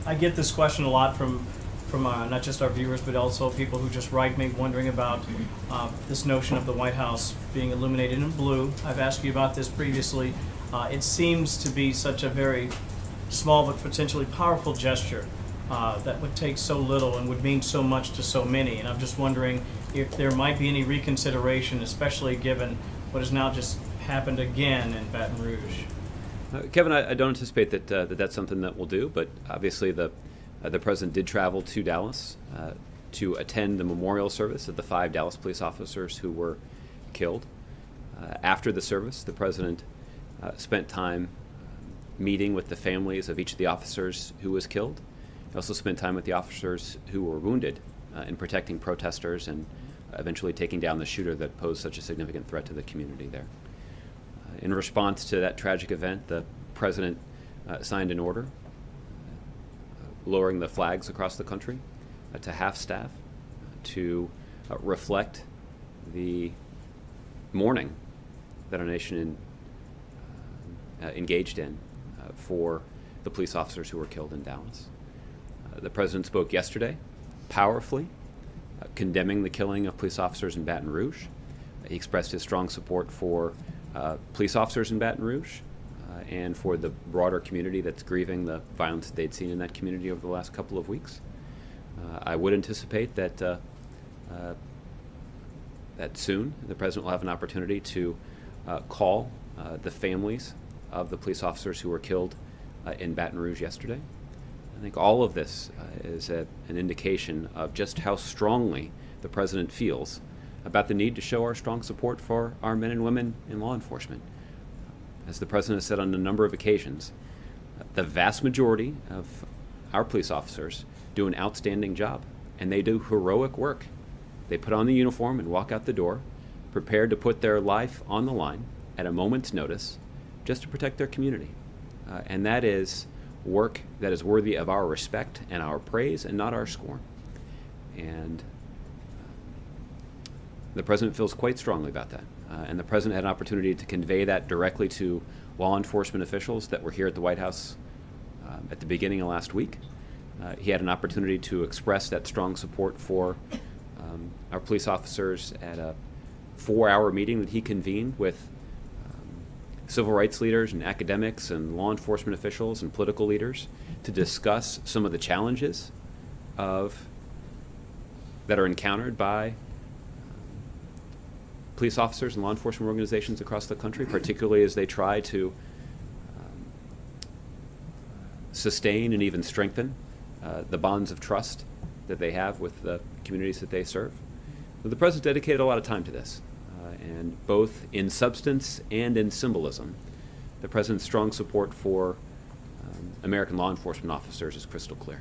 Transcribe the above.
I get this question a lot from not just our viewers, but also people who just write me wondering about this notion of the White House being illuminated in blue. I've asked you about this previously. It seems to be such a very small but potentially powerful gesture that would take so little and would mean so much to so many. And I'm just wondering if there might be any reconsideration, especially given what has now just happened again in Baton Rouge. Kevin, I don't anticipate that that's something that we'll do, but obviously the president did travel to Dallas to attend the memorial service of the 5 Dallas police officers who were killed. After the service, the president spent time meeting with the families of each of the officers who was killed. He also spent time with the officers who were wounded in protecting protesters and eventually taking down the shooter that posed such a significant threat to the community there. In response to that tragic event, the president signed an order lowering the flags across the country to half-staff to reflect the mourning that our nation engaged in for the police officers who were killed in Dallas. The president spoke yesterday powerfully, condemning the killing of police officers in Baton Rouge. He expressed his strong support for police officers in Baton Rouge and for the broader community that's grieving the violence that they'd seen in that community over the last couple of weeks. I would anticipate that that soon the president will have an opportunity to call the families of the police officers who were killed in Baton Rouge yesterday. I think all of this is an indication of just how strongly the president feels about the need to show our strong support for our men and women in law enforcement. As the president has said on a number of occasions, the vast majority of our police officers do an outstanding job, and they do heroic work. They put on the uniform and walk out the door, prepared to put their life on the line at a moment's notice just to protect their community. And that is work that is worthy of our respect and our praise and not our scorn. And the president feels quite strongly about that. And the president had an opportunity to convey that directly to law enforcement officials that were here at the White House at the beginning of last week. He had an opportunity to express that strong support for our police officers at a 4-hour meeting that he convened with civil rights leaders and academics and law enforcement officials and political leaders to discuss some of the challenges that are encountered by police officers and law enforcement organizations across the country, particularly as they try to sustain and even strengthen the bonds of trust that they have with the communities that they serve. So the president dedicated a lot of time to this, and both in substance and in symbolism, the president's strong support for American law enforcement officers is crystal clear.